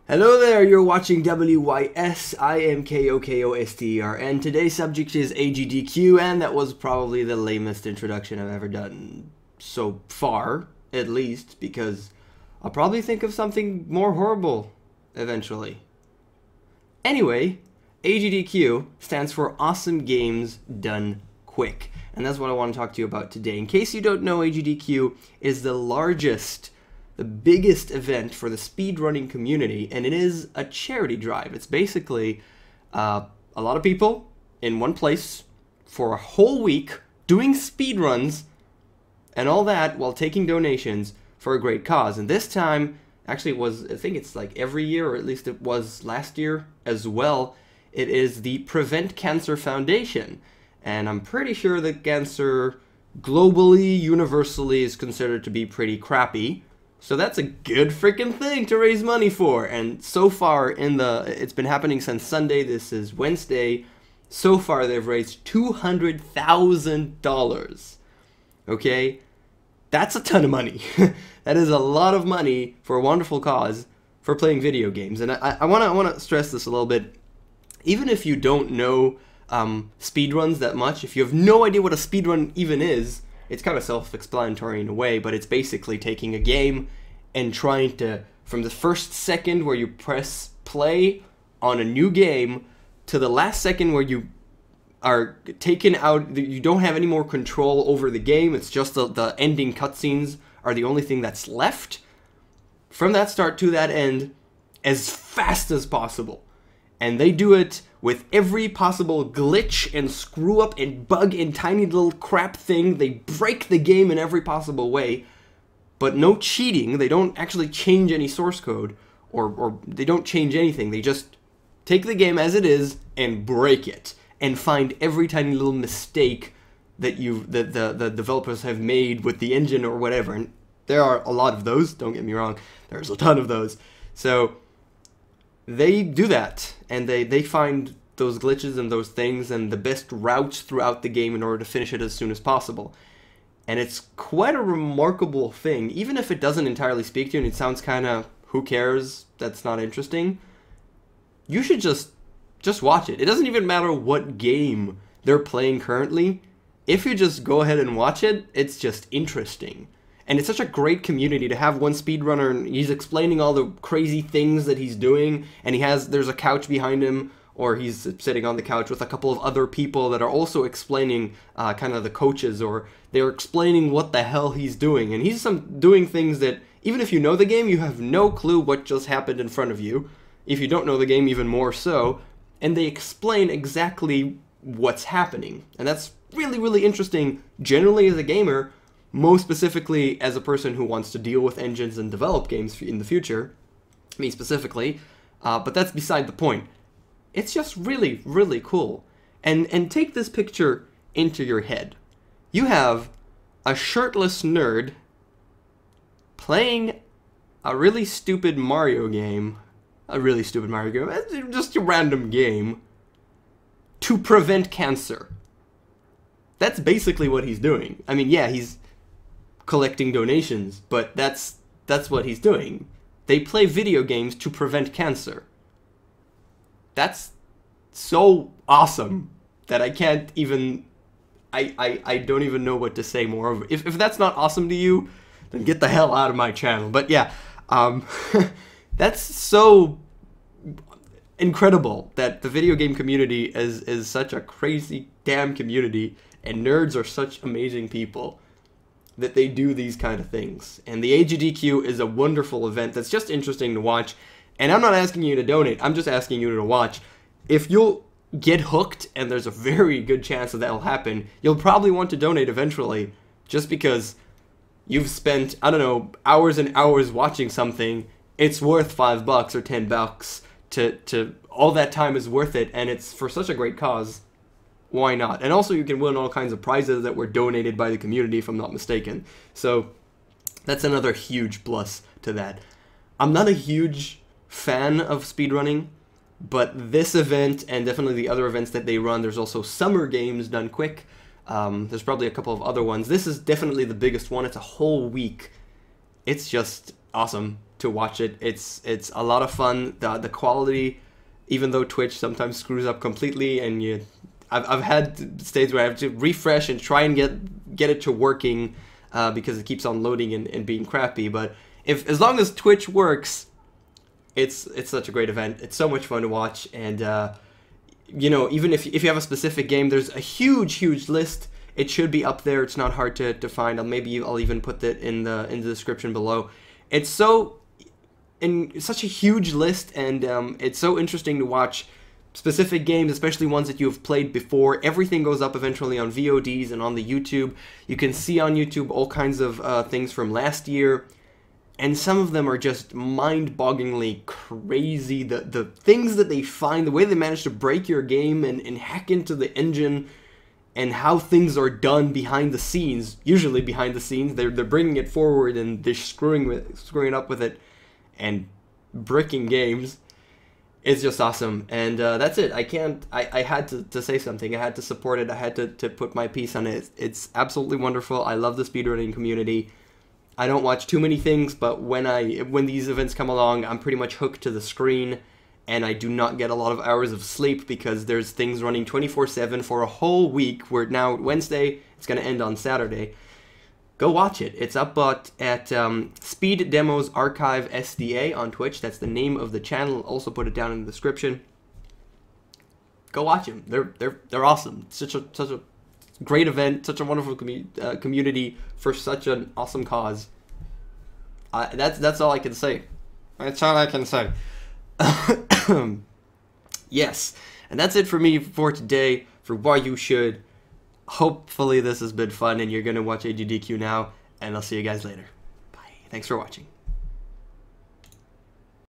Hello there, you're watching WYS, I am KOKOStern, and today's subject is AGDQ, and that was probably the lamest introduction I've ever done, so far, at least, because I'll probably think of something more horrible, eventually. Anyway, AGDQ stands for Awesome Games Done Quick, and that's what I want to talk to you about today. In case you don't know, AGDQ is the biggest event for the speedrunning community, and it is a charity drive. It's basically a lot of people in one place for a whole week doing speedruns and all that while taking donations for a great cause. And this time, actually it was, I think it's like every year, or at least it was last year as well, it is the Prevent Cancer Foundation. And I'm pretty sure that cancer globally, universally, is considered to be pretty crappy. So that's a good freaking thing to raise money for. And so far it's been happening since Sunday. This is Wednesday. So far they've raised $200,000. Okay? That's a ton of money. That is a lot of money for a wonderful cause for playing video games. And I want to stress this a little bit. Even if you don't know speedruns that much, if you have no idea what a speedrun even is, it's kind of self-explanatory in a way, but it's basically taking a game and trying to, from the first second where you press play on a new game to the last second where you are taken out, you don't have any more control over the game, it's just the ending cutscenes are the only thing that's left, from that start to that end, as fast as possible. And they do it with every possible glitch and screw up and bug and tiny little crap thing. They break the game in every possible way, but no cheating. They don't actually change any source code, or they don't change anything. They just take the game as it is and break it and find every tiny little mistake that the developers have made with the engine or whatever. And there are a lot of those, don't get me wrong. There's a ton of those. So they do that, and they find those glitches and those things and the best routes throughout the game in order to finish it as soon as possible. And it's quite a remarkable thing, even if it doesn't entirely speak to you and it sounds kind of, who cares, that's not interesting. You should just watch it. It doesn't even matter what game they're playing currently. If you just go ahead and watch it, it's just interesting. And it's such a great community to have one speedrunner, and he's explaining all the crazy things that he's doing, and there's a couch behind him, or he's sitting on the couch with a couple of other people that are also explaining kind of the coaches, or they're explaining what the hell he's doing. And he's doing things that, even if you know the game, you have no clue what just happened in front of you. If you don't know the game, even more so. And they explain exactly what's happening. And that's really, really interesting, generally as a gamer, most specifically as a person who wants to deal with engines and develop games in the future, me specifically, but that's beside the point. It's just really, really cool. And take this picture into your head. You have a shirtless nerd playing a really stupid Mario game, just a random game, to prevent cancer. That's basically what he's doing. I mean, yeah, he's collecting donations, but that's what he's doing. They play video games to prevent cancer. That's so awesome that I can't even, I don't even know what to say more of. If that's not awesome to you, then get the hell out of my channel. But yeah, that's so incredible that the video game community is such a crazy damn community, and nerds are such amazing people that they do these kind of things. And the AGDQ is a wonderful event that's just interesting to watch. And I'm not asking you to donate, I'm just asking you to watch. If you'll get hooked, and there's a very good chance that that'll happen, you'll probably want to donate eventually, just because you've spent, I don't know, hours and hours watching something. It's worth $5 or $10 to all that time is worth it, and it's for such a great cause. Why not? And also you can win all kinds of prizes that were donated by the community, if I'm not mistaken. So that's another huge plus to that. I'm not a huge fan of speedrunning, but this event, and definitely the other events that they run, there's also Summer Games Done Quick. There's probably a couple of other ones. This is definitely the biggest one. It's a whole week. It's just awesome. to watch it. It's a lot of fun. The quality, even though Twitch sometimes screws up completely, and I've had stages where I have to refresh and try and get it to working because it keeps on loading and being crappy. But as long as Twitch works, it's such a great event. It's so much fun to watch, and you know, even if you have a specific game, there's a huge list. It should be up there. It's not hard to find. Maybe I'll even put that in the description below. It's such a huge list, and it's so interesting to watch specific games, especially ones that you have played before. Everything goes up eventually on VODs and on the YouTube. You can see on YouTube all kinds of things from last year, and some of them are just mind-bogglingly crazy. The things that they find, the way they manage to break your game and hack into the engine, and how things are done behind the scenes. Usually behind the scenes, they're bringing it forward and they're screwing it up with it and bricking games. It's just awesome, and that's it. I had to say something. I had to support it. I had to put my piece on it. It's absolutely wonderful. I love the speedrunning community. I don't watch too many things, but when these events come along, I'm pretty much hooked to the screen, and I do not get a lot of hours of sleep because there's things running 24/7 for a whole week. We're now Wednesday. It's going to end on Saturday. Go watch it. It's up at Speed Demos Archive SDA on Twitch. That's the name of the channel. I'll also put it down in the description. Go watch them. They're awesome. Such a great event. Such a wonderful community for such an awesome cause. That's all I can say. That's all I can say. Yes, and that's it for me for today, for Why You Should. Hopefully this has been fun and you're going to watch AGDQ now, and I'll see you guys later. Bye. Thanks for watching.